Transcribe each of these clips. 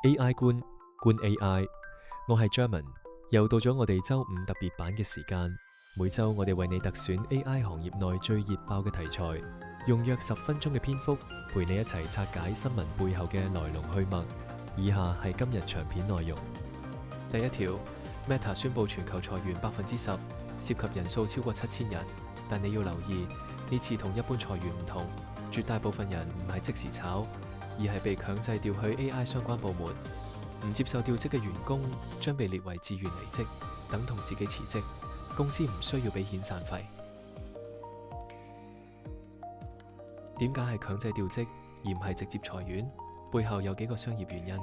AI 觀 AI，我係 Jerman，又到咗我哋周五特別版嘅時間。每周我哋為你特選 AI 行業內最熱爆嘅題材，用約10分鐘嘅篇幅陪你一齊拆解新聞背後嘅來龍去脈。以下係今日長片內容。第一條 ，Meta 宣布全球裁員10%，涉及人數超過7000人。但你要留意，呢次同一般裁員唔同，絕大部分人唔係即時炒，而係被強制調去 AI 相關部門。唔接受調職嘅員工將被列為自願離職，等同自己辭職。公司唔需要俾遣散費。點解係強制調職而唔係直接裁員？背後有幾個商業原因。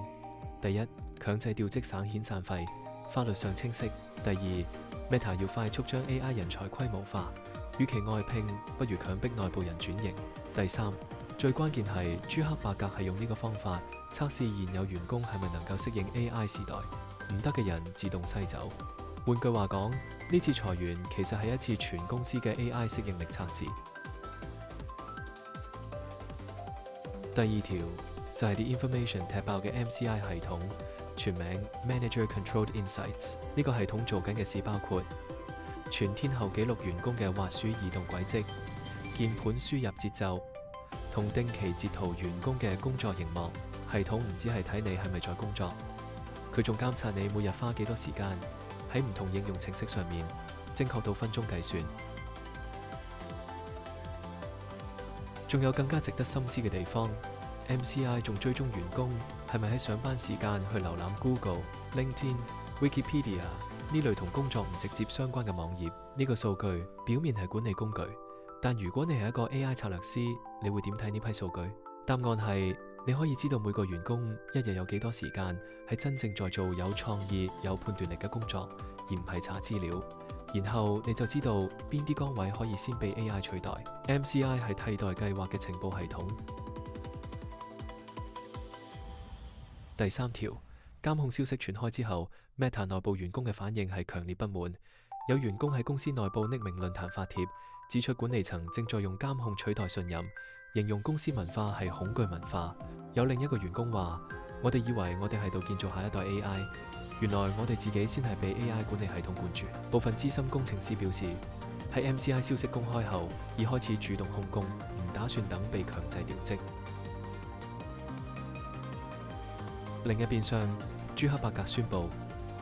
第一，強制調職省遣散費，法律上清晰。第二， Meta 要快速將 AI 人才規模化，與其外聘，不如強迫內部人轉型。第三，最關鍵係朱克伯格係用呢個方法測試現有員工係咪能夠適應 AI 時代，唔得嘅人自動篩走。換句話講，呢次裁員其實係一次全公司嘅 AI 適應力測試。第二條就係 The Information 踢爆嘅 MCI 系統，全名 Manager Controlled Insights。呢個系統做緊嘅事包括全天候記錄員工嘅滑鼠移動軌跡、鍵盤輸入節奏，同定期截圖員工嘅工作熒幕。系統唔只係睇你係咪在工作，佢仲監察你每日花幾多時間喺唔同應用程式上面，精確到分鐘計算。仲有更加值得深思嘅地方， MCI 仲追蹤員工係咪喺上班時間去瀏覽 Google、LinkedIn、Wikipedia 呢類同工作唔直接相關嘅網頁。呢個數據表面係管理工具，但如果你係一個 AI 策略師，你會點睇呢批數據？答案係你可以知道每個員工一日有幾多時間係真正在做有創意、有判斷力嘅工作，而唔係查資料。然後你就知道邊啲崗位可以先被 AI 取代。MCI 係替代計劃嘅情報系統。第三條，監控消息傳開之後， Meta 內部員工嘅反應係強烈不滿。有員工喺公司內部匿名論壇發帖，指出管理層正在用監控取代信任，形容公司文化係恐懼文化。有另一個員工話：我哋以為我哋喺度建造下一代 AI， 原來我哋自己先係被 AI 管理系統管住。部分資深工程師表示，喺 MCI 消息公開後，已開始主動控工，唔打算等被強制調職。另一邊廂，朱克伯格宣布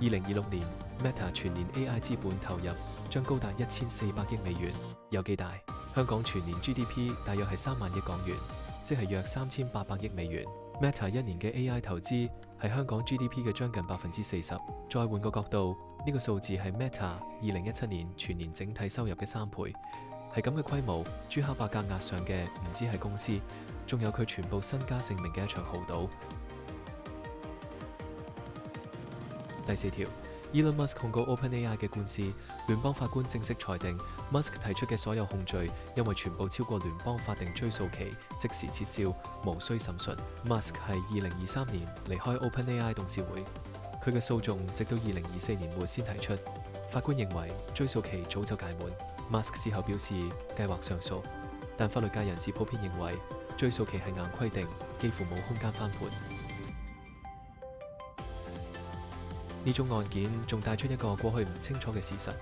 ，2026年 Meta 全年 AI 資本投入將高達1400億美元。有幾大？香港全年 GDP 大約係3萬億港元，即係約3800億美元。Meta 一年嘅 AI 投資係香港 GDP 嘅將近40%。再換個角度，呢個數字係 Meta 2017年全年整體收入嘅3倍。係咁嘅規模，朱克伯格押上嘅唔止係公司，仲有佢全部身家性命嘅一場豪賭。第四條，Elon Musk 控告 OpenAI 嘅官司，聯邦法官正式裁定 Musk 提出嘅所有控罪，因為全部超過聯邦法定追訴期，即時撤銷，無需審訊。Musk 係2023年離開 OpenAI 董事會，佢嘅訴訟直到2024年末先提出。法官認為追訴期早就屆滿。Musk 事後表示計劃上訴，但法律界人士普遍認為追訴期係硬規定，幾乎冇空間翻盤。呢種案件仲帶出一個過去唔清楚嘅事實，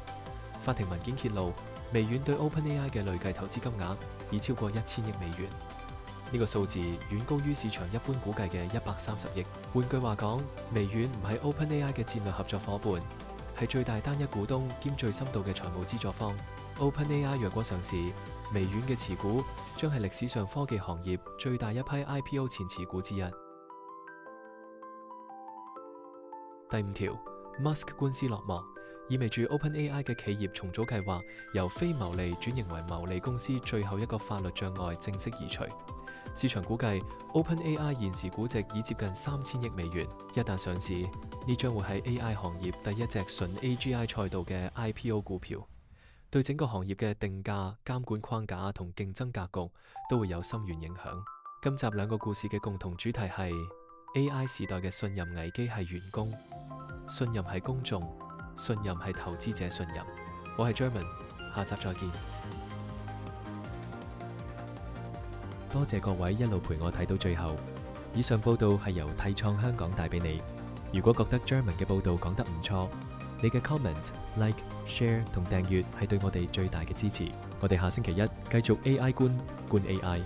法庭文件揭露，微軟對 OpenAI 嘅累計投資金額已超過1000億美元，呢個數字遠高於市場一般估計嘅130億。換句話講，微軟唔係 OpenAI 嘅戰略合作伙伴，係最大單一股東兼最深度嘅財務資助方。OpenAI 若果上市，微軟嘅持股將係歷史上科技行業最大一批 IPO 前持股之一。第五條 ，Musk 官司落幕，意味住 OpenAI 嘅企業重組計劃由非牟利轉型為牟利公司最後一個法律障礙正式移除。市場估計 OpenAI 現時估值已接近3000億美元，一旦上市，呢將會係 AI 行業第一隻純 AGI 賽道嘅 IPO 股票，對整個行業嘅定價、監管框架同競爭格局都會有深遠影響。今集兩個故事嘅共同主題係AI 時代嘅信任危機係員工，信任係公眾，信任係投資者信任。我係 Jerman， 下集再見。多謝各位一路陪我睇到最後。以上報道係由替創香港帶俾你。如果覺得 Jeremy 嘅報道講得唔錯，你嘅 comment、like、share 同訂閱係對我哋最大嘅支持。我哋下星期一繼續 AI 觀 AI。